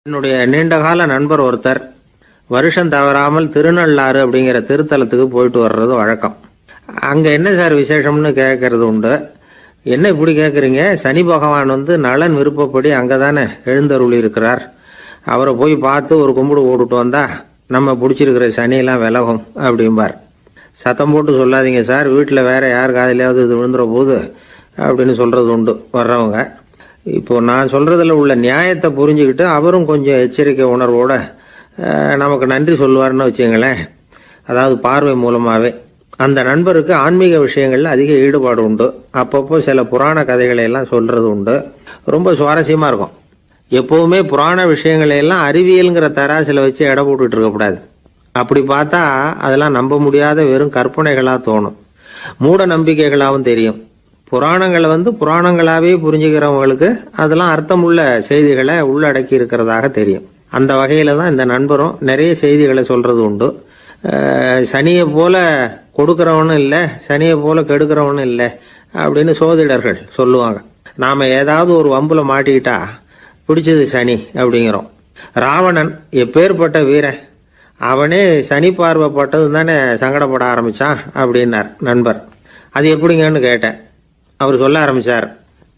என்னுடைய நீண்டகால நண்பர் ஒருத்தர் வருஷம் தவறாமல் திருநள்ளாறு அப்படிங்கிற திருத்தலத்துக்கு போயிட்டு வர்றது வழக்கம். அங்கே என்ன சார் விசேஷம்னு கேட்கறது உண்டு. என்ன இப்படி கேட்குறீங்க? சனி பகவான் நலன் விருப்பப்படி அங்கே தானே எழுந்தருளி இருக்கிறார். அவரை போய் பார்த்து ஒரு கும்பிடு போட்டுட்டு வந்தா நம்ம பிடிச்சிருக்கிற சனியெல்லாம் விலகும் அப்படிம்பார். சத்தம் போட்டு சொல்லாதீங்க சார், வீட்டில் வேற யார் காதிலாவது இது விழுந்துற போது அப்படின்னு சொல்கிறது உண்டு வர்றவங்க. இப்போ நான் சொல்றதுல உள்ள நியாயத்தை புரிஞ்சுக்கிட்டு அவரும் கொஞ்சம் எச்சரிக்கை உணர்வோட நமக்கு நன்றி சொல்லுவார்னு வச்சுங்களேன். அதாவது பார்வை மூலமாகவே அந்த நண்பருக்கு ஆன்மீக விஷயங்கள்ல அதிக ஈடுபாடு உண்டு. அப்பப்போ சில புராண கதைகளை எல்லாம் சொல்றது உண்டு. ரொம்ப சுவாரஸ்யமா இருக்கும். எப்பவுமே புராண விஷயங்களை எல்லாம் அறிவியலுங்கிற தராசில வச்சு எடை போட்டுட்டு இருக்கக்கூடாது. அப்படி பார்த்தா அதெல்லாம் நம்ப முடியாத வெறும் கற்பனைகளா தோணும், மூட நம்பிக்கைகளாகவும் தெரியும். புராணங்களை புராணங்களாவே புரிஞ்சுக்கிறவங்களுக்கு அதெல்லாம் அர்த்தமுள்ள செய்திகளை உள்ளடக்கி இருக்கிறதாக தெரியும். அந்த வகையில தான் இந்த நண்பரும் நிறைய செய்திகளை சொல்றது உண்டு. சனியை போல கொடுக்கிறவனும் இல்லை, சனியை போல கெடுக்கிறவனும் இல்லை அப்படின்னு சோதிடர்கள் சொல்லுவாங்க. நாம ஏதாவது ஒரு வம்புல மாட்டிக்கிட்டா பிடிச்சது சனி அப்படிங்கிறோம். ராவணன் எப்பேற்பட்ட வீரன், அவனே சனி பார்வைப்பட்டது தானே சங்கடப்பட ஆரம்பிச்சான் அப்படின்னார் நண்பர். அது எப்படிங்கன்னு கேட்டேன். அவர் சொல்ல ஆரம்பிச்சார்,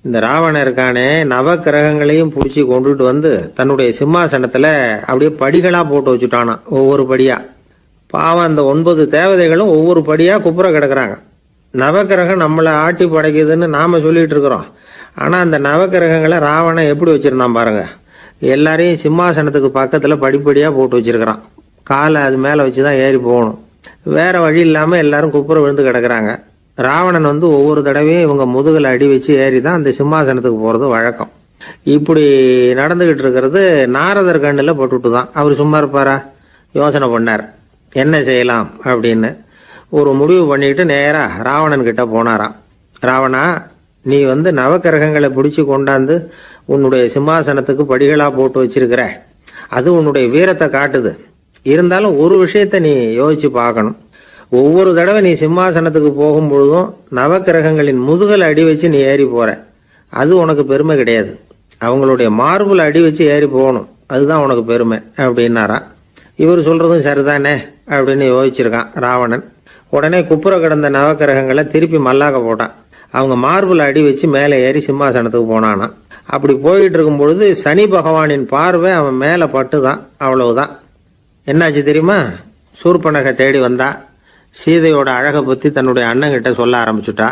இந்த ராவணன் இருக்கானே நவ கிரகங்களையும் பிடிச்சி கொண்டுட்டு தன்னுடைய சிம்மாசனத்துல அப்படியே படிகளா போட்டு வச்சுட்டானா, ஒவ்வொரு படியா. பாவம் அந்த 9 தேவதைகளும் ஒவ்வொரு படியா குப்புற கிடக்குறாங்க. நவக்கிரகம் நம்மளை ஆட்டி படைக்குதுன்னு நாம சொல்லிட்டு இருக்கிறோம். ஆனா அந்த நவக்கிரகங்களை ராவணன் எப்படி வச்சிருந்தான் பாருங்க. எல்லாரையும் சிம்மாசனத்துக்கு பக்கத்துல படிப்படியா போட்டு வச்சிருக்கிறான். காலை அது மேல வச்சுதான் ஏறி போகணும். வேற வழி இல்லாம எல்லாரும் குப்புற விழுந்து கிடக்குறாங்க. ராவணன் ஒவ்வொரு தடவையும் இவங்க முதுகில் அடி வச்சு ஏறி தான் அந்த சிம்மாசனத்துக்கு போறது வழக்கம். இப்படி நடந்துகிட்டு இருக்கிறது நாரதர் கண்ணில் பட்டுட்டு தான். அவர் சும்மா இருப்பாரா? யோசனை பண்ணார் என்ன செய்யலாம் அப்படின்னு. ஒரு முடிவு பண்ணிட்டு நேரா ராவணன் கிட்ட போனாராம். ராவணா, நீ நவக்கிரகங்களை பிடிச்சி கொண்டாந்து உன்னுடைய சிம்மாசனத்துக்கு படிகளா போட்டு வச்சிருக்கிற, அது உன்னுடைய வீரத்தை காட்டுது. இருந்தாலும் ஒரு விஷயத்த நீ யோசிச்சு பார்க்கணும். ஒவ்வொரு தடவை நீ சிம்மாசனத்துக்கு போகும்பொழுதும் நவக்கிரகங்களின் முதுகல் அடி வச்சு நீ ஏறி போற, அது உனக்கு பெருமை கிடையாது. அவங்களுடைய மார்புல அடி வச்சு ஏறி போகணும், அதுதான் உனக்கு பெருமை அப்படின்னாரா. இவர் சொல்றதும் சரிதானே அப்படின்னு யோசிச்சிருக்கான் ராவணன். உடனே குப்புற கிடந்த நவக்கிரகங்களை திருப்பி மல்லாக்க போட்டான். அவங்க மார்புல அடி வச்சு மேலே ஏறி சிம்மாசனத்துக்கு போனானா. அப்படி போயிட்டு இருக்கும் பொழுது சனி பகவானின் பார்வை அவன் மேல பட்டுதான். அவ்வளவுதான். என்னாச்சு தெரியுமா? சூர்பனகை தேடி வந்தா. சீதையோட அழகை பற்றி தன்னுடைய அண்ணங்கிட்ட சொல்ல ஆரம்பிச்சுட்டா.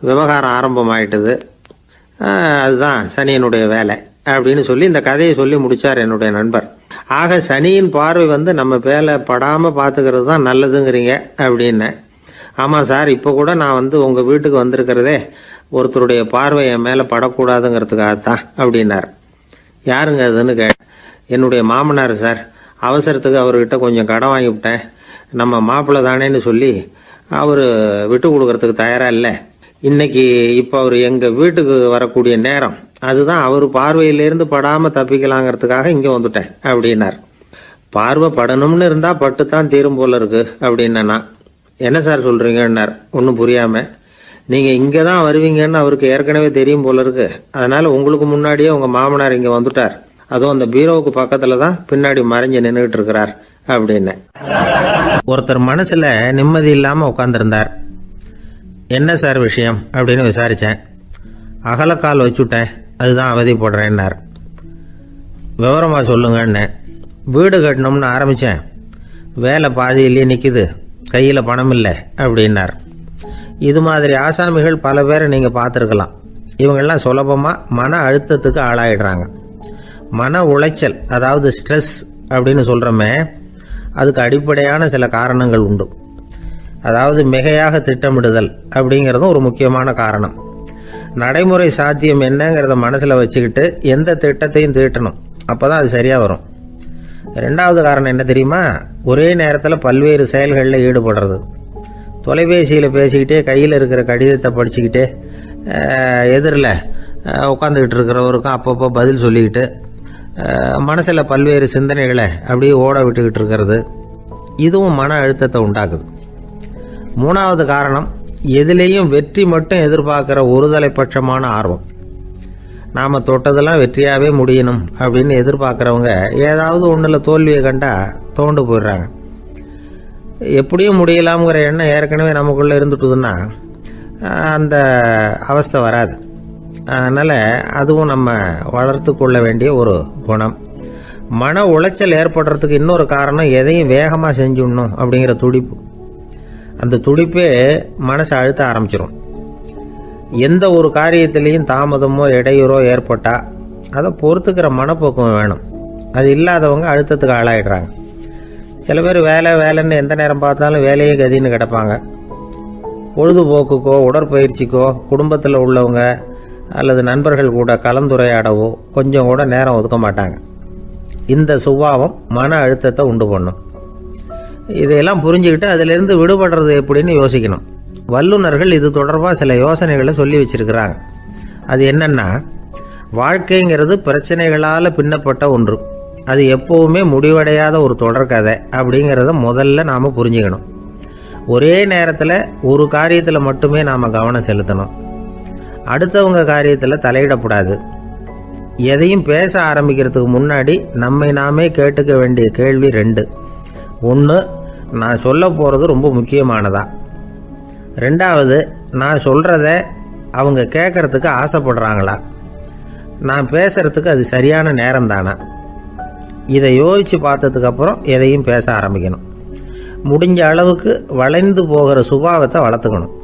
விவகாரம் ஆரம்பமாயிட்டது. அதுதான் சனியனுடைய வேலை அப்படின்னு சொல்லி இந்த கதையை சொல்லி முடிச்சார் என்னுடைய நண்பர். ஆக சனியின் பார்வை நம்ம பேல படாம பார்த்துக்கிறது தான் நல்லதுங்கிறீங்க அப்படின்னு. ஆமாம் சார், இப்போ கூட நான் உங்கள் வீட்டுக்கு வந்திருக்கிறதே ஒருத்தருடைய பார்வை என் மேலே படக்கூடாதுங்கிறதுக்காகத்தான் அப்படின்னார். யாருங்க அதுன்னு என்னுடைய மாமனார் சார். அவசரத்துக்கு அவர்கிட்ட கொஞ்சம் கடன் வாங்கிவிட்டேன். நம்ம மாப்பிள்ளை தானேன்னு சொல்லி அவர் விட்டு கொடுக்கறதுக்கு தயாராக இல்லை. இன்னைக்கு இப்போ அவர் எங்கள் வீட்டுக்கு வரக்கூடிய நேரம், அதுதான் அவர் பார்வையிலேருந்து படாமல் தப்பிக்கலாங்கிறதுக்காக இங்கே வந்துட்டேன் அப்படின்னார். பார்வை படணும்னு இருந்தால் பட்டுத்தான் தீரும் போல இருக்கு அப்படின்னா. என்ன சார் சொல்கிறீங்கன்னார் ஒன்றும் புரியாமல். நீங்கள் இங்கே தான் வருவீங்கன்னு அவருக்கு ஏற்கனவே தெரியும் போல இருக்கு. அதனால் உங்களுக்கு முன்னாடியே உங்கள் மாமனார் இங்கே வந்துட்டார். அதுவும் அந்த பீரோவுக்கு பக்கத்தில் தான் பின்னாடி மறைஞ்சு நின்றுகிட்டு இருக்கிறார் அப்படின்னு. ஒருத்தர் மனசுல நிம்மதி இல்லாம உட்காந்துருந்தார். என்ன சார் விஷயம் அப்படின்னு விசாரிச்சேன். அகலக்கால் வச்சுட்டேன், அதுதான் அவதிப்படுறேன்னார். விவரமா சொல்லுங்கன்னு. வீடு கட்டணும்னு ஆரம்பிச்சேன், வேலை பாதியிலேயே நிற்குது, கையில் பணம் இல்லை அப்படின்னார். இது மாதிரி ஆசாமிகள் பல பேரை நீங்கள் பார்த்துருக்கலாம். இவங்கெல்லாம் சுலபமாக மன அழுத்தத்துக்கு ஆளாயிடுறாங்க. மன உளைச்சல், அதாவது ஸ்ட்ரெஸ் அப்படின்னு சொல்கிறோமே, அதுக்கு அடிப்படையான சில காரணங்கள் உண்டு. அதாவது மிகையாக திட்டமிடுதல் அப்படிங்கிறதும் ஒரு முக்கியமான காரணம். நடைமுறை சாத்தியம் என்னங்கிறத மனசில் வச்சுக்கிட்டு எந்த திட்டத்தையும் தீட்டணும், அப்போ தான் அது சரியாக வரும். 2வது காரணம் என்ன தெரியுமா? ஒரே நேரத்தில் பல்வேறு செயல்களில் ஈடுபடுறது. தொலைபேசியில் பேசிக்கிட்டே கையில் இருக்கிற கடிதத்தை படிச்சுக்கிட்டே எதிரில் உட்காந்துக்கிட்டு இருக்கிறவருக்கும் அப்பப்போ பதில் சொல்லிக்கிட்டு மனசில் பல்வேறு சிந்தனைகளை அப்படியே ஓட விட்டுக்கிட்டு இருக்கிறது, இதுவும் மன அழுத்தத்தை உண்டாக்குது. 3வது காரணம், எதிலேயும் வெற்றி மட்டும் எதிர்பார்க்குற ஒருதலை பட்சமான ஆர்வம். நாம் தொட்டதெல்லாம் வெற்றியாகவே முடியணும் அப்படின்னு எதிர்பார்க்குறவங்க ஏதாவது ஒன்றில் தோல்வியை கண்டா தோண்டு போயிடுறாங்க. எப்படியும் முடியலாம்ங்கிற எண்ணம் ஏற்கனவே நமக்குள்ளே இருந்துட்டுதுன்னா அந்த அவஸ்தை வராது. அதனால் அதுவும் நம்ம வளர்த்து கொள்ள வேண்டிய ஒரு குணம். மன உளைச்சல் ஏற்படுறதுக்கு இன்னொரு காரணம் எதையும் வேகமாக செஞ்சுடணும் அப்படிங்கிற துடிப்பு. அந்த துடிப்பே மனசை அழுத்த ஆரம்பிச்சிடும். எந்த ஒரு காரியத்திலையும் தாமதமோ இடையூறோ ஏற்பட்டால் அதை பொறுத்துக்கிற மனப்போக்கம் வேணும். அது இல்லாதவங்க அழுத்தத்துக்கு ஆளாயிடுறாங்க. சில பேர் வேலைன்னு எந்த நேரம் பார்த்தாலும் வேலையே கதின்னு கிடப்பாங்க. பொழுதுபோக்குக்கோ உடற்பயிற்சிக்கோ குடும்பத்தில் உள்ளவங்க அல்லது நண்பர்கள் கூட கலந்துரையாடவோ கொஞ்சம் கூட நேரம் ஒதுக்க மாட்டாங்க. இந்த சுபாவம் மன அழுத்தத்தை உண்டு பண்ணும். இதையெல்லாம் புரிஞ்சுக்கிட்டு அதிலிருந்து விடுபடுறது எப்படின்னு யோசிக்கணும். வல்லுநர்கள் இது தொடர்பாக சில யோசனைகளை சொல்லி வச்சிருக்கிறாங்க. அது என்னன்னா, வாழ்க்கைங்கிறது பிரச்சனைகளால் பின்னப்பட்ட ஒன்று. அது எப்போவுமே முடிவடையாத ஒரு தொடர்கதை அப்படிங்கிறத முதல்ல நாம் புரிஞ்சுக்கணும். ஒரே நேரத்தில் ஒரு காரியத்தில் மட்டுமே நாம் கவனம் செலுத்தணும். அடுத்தவங்க காரியத்தில் தலையிடக்கூடாது. எதையும் பேச ஆரம்பிக்கிறதுக்கு முன்னாடி நம்மை நாமே கேட்டுக்க வேண்டிய கேள்வி 2. 1, நான் சொல்ல போகிறது ரொம்ப முக்கியமானதா? 2வது, நான் சொல்கிறத அவங்க கேட்குறதுக்கு ஆசைப்படுறாங்களா? நான் பேசுகிறதுக்கு அது சரியான நேரம் தானா? இதை யோசித்து பார்த்ததுக்கப்புறம் எதையும் பேச ஆரம்பிக்கணும். முடிஞ்ச அளவுக்கு வளைந்து போகிற சுபாவத்தை வளர்த்துக்கணும்.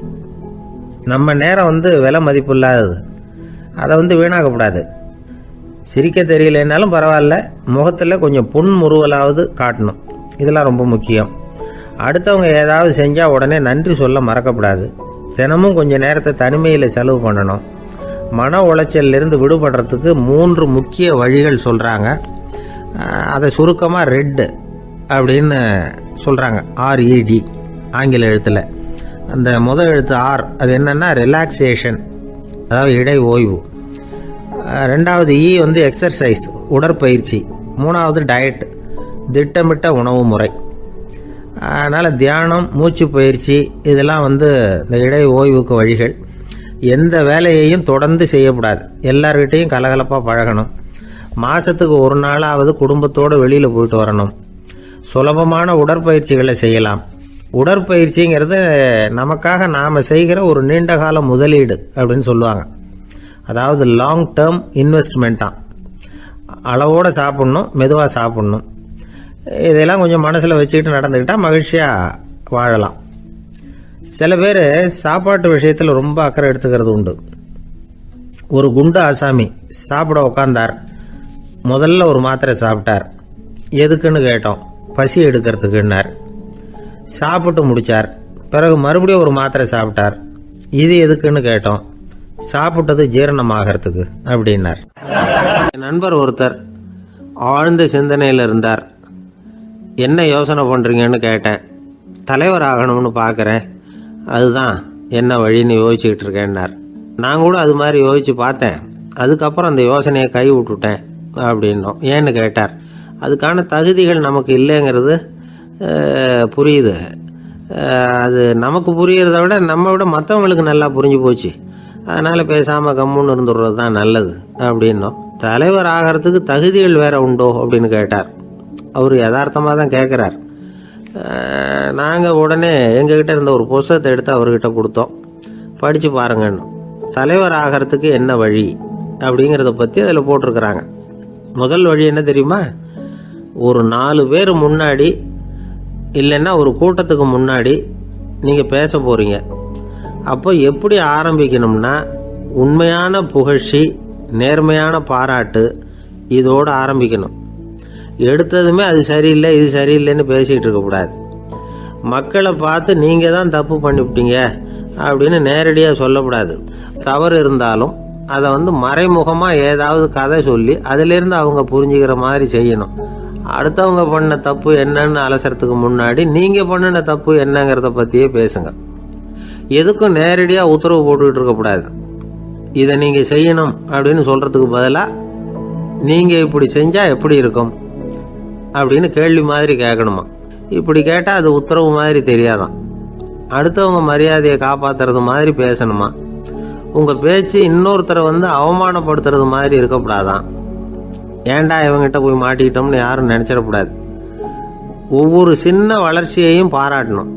நம்ம நேரம் விலை மதிப்பு இல்லாதது. அதை வீணாக்கக்கூடாது. சிரிக்க தெரியலனாலும் பரவாயில்ல, முகத்தில் கொஞ்சம் புன்முறுவலாவது காட்டணும். இதெல்லாம் ரொம்ப முக்கியம். அடுத்தவங்க ஏதாவது செஞ்சால் உடனே நன்றி சொல்ல மறக்கக்கூடாது. தினமும் கொஞ்சம் நேரத்தை தனிமையில் செலவு பண்ணணும். மன உளைச்சலிருந்து விடுபடுறதுக்கு 3 முக்கிய வழிகள் சொல்கிறாங்க. அதை சுருக்கமாக ரெட் அப்படின்னு சொல்கிறாங்க. RED ஆங்கில எழுத்தில். அந்த முதல் எழுத்து R, அது என்னென்னா ரிலாக்ஸேஷன், அதாவது இடை ஓய்வு. 2வது E எக்ஸர்சைஸ், உடற்பயிற்சி. 3வது டயட், திட்டமிட்ட உணவு முறை. அதனால் தியானம், மூச்சு பயிற்சி இதெல்லாம் இந்த இடை ஓய்வுக்கு வழிகள். எந்த வேலையையும் தொடர்ந்து செய்யக்கூடாது. எல்லார்கிட்டையும் கலகலப்பாக பழகணும். மாதத்துக்கு ஒரு நாளாவது குடும்பத்தோடு வெளியில் போயிட்டு வரணும். சுலபமான உடற்பயிற்சிகளை செய்யலாம். உடற்பயிற்சிங்கிறது நமக்காக நாம் செய்கிற ஒரு நீண்டகால முதலீடு அப்படின்னு சொல்லுவாங்க. அதாவது லாங் டேர்ம் இன்வெஸ்ட்மெண்ட்டாக. அளவோடு சாப்பிட்ணும், மெதுவாக சாப்பிட்ணும். இதெல்லாம் கொஞ்சம் மனசில் வச்சுக்கிட்டு நடந்துக்கிட்டால் மகிழ்ச்சியாக வாழலாம். சில பேர் சாப்பாட்டு விஷயத்தில் ரொம்ப அக்கறை எடுத்துக்கிறது உண்டு. ஒரு குண்டு ஆசாமி சாப்பிட உக்காந்தார். முதல்ல ஒரு மாத்திரை சாப்பிட்டார். எதுக்குன்னு கேட்டோம். பசி எடுக்கிறதுக்குன்னார். சாப்பிட்டு முடித்தார். பிறகு மறுபடியும் ஒரு மாத்திரை சாப்பிட்டார். இது எதுக்குன்னு கேட்டோம். சாப்பிட்டது ஜீரணமாகறதுக்கு அப்படின்னார். என் நண்பர் ஒருத்தர் ஆழ்ந்த சிந்தனையில் இருந்தார். என்ன யோசனை பண்ணுறீங்கன்னு கேட்டேன். தலைவர் ஆகணும்னு பார்க்குறேன், அதுதான் என்ன வழின்னு யோசிச்சுக்கிட்டு இருக்கேன்னார். நான் கூட அது மாதிரி யோசித்து பார்த்தேன். அதுக்கப்புறம் அந்த யோசனையை கை விட்டுட்டேன் அப்படின்னோம். ஏன்னு கேட்டார். அதுக்கான தகுதிகள் நமக்கு இல்லைங்கிறது புரியுது. அது நமக்கு புரியறத விட நம்ம விட மற்றவங்களுக்கு நல்லா புரிஞ்சு போச்சு. அதனால் பேசாமல் கம்முன்னு இருந்துடுறது தான் நல்லது அப்படின்னோம். தலைவர் ஆகிறதுக்கு தகுதிகள் வேற உண்டோ அப்படின்னு கேட்டார். அவர் யதார்த்தமாக தான் கேட்குறார். நாங்கள் உடனே எங்ககிட்ட இருந்த ஒரு புத்தகத்தை எடுத்து அவர்கிட்ட கொடுத்தோம். படித்து பாருங்கன்னு. தலைவர் ஆகிறதுக்கு என்ன வழி அப்படிங்கிறத பற்றி அதில் போட்டிருக்கிறாங்க. முதல் வழி என்ன தெரியுமா? ஒரு 4 பேர் முன்னாடி இல்லைன்னா ஒரு கூட்டத்துக்கு முன்னாடி நீங்கள் பேச போகிறீங்க. அப்போ எப்படி ஆரம்பிக்கணும்னா, உண்மையான புகழ்ச்சி, நேர்மையான பாராட்டு இதோடு ஆரம்பிக்கணும். எடுத்ததுமே அது சரியில்லை இது சரியில்லைன்னு பேசிகிட்டு இருக்கக்கூடாது. மக்களை பார்த்து நீங்கள் தான் தப்பு பண்ணிவிட்டீங்க அப்படின்னு நேரடியாக சொல்லக்கூடாது. தவறு இருந்தாலும் அதை மறைமுகமாக ஏதாவது கதை சொல்லி அதிலிருந்து அவங்க புரிஞ்சுக்கிற மாதிரி செய்யணும். அடுத்தவங்க பண்ண தப்பு என்னன்னு அலசறதுக்கு முன்னாடி நீங்கள் பண்ணின தப்பு என்னங்கிறத பற்றியே பேசுங்க. எதுக்கும் நேரடியாக உத்தரவு போட்டுக்கிட்டு இருக்கக்கூடாது. இதை நீங்கள் செய்யணும் அப்படின்னு சொல்கிறதுக்கு பதிலாக நீங்கள் இப்படி செஞ்சால் எப்படி இருக்கும் அப்படின்னு கேள்வி மாதிரி கேட்கணுமா. இப்படி கேட்டால் அது உத்தரவு மாதிரி தெரியாதான். அடுத்தவங்க மரியாதையை காப்பாற்றுறது மாதிரி பேசணுமா. உங்கள் பேச்சு இன்னொருத்தரை அவமானப்படுத்துறது மாதிரி இருக்கக்கூடாதான். ஏன்டா இவங்கிட்ட போய் மாட்டிக்கிட்டோம்னு யாரும் நினச்சிடக்கூடாது. ஒவ்வொரு சின்ன வளர்ச்சியையும் பாராட்டணும்.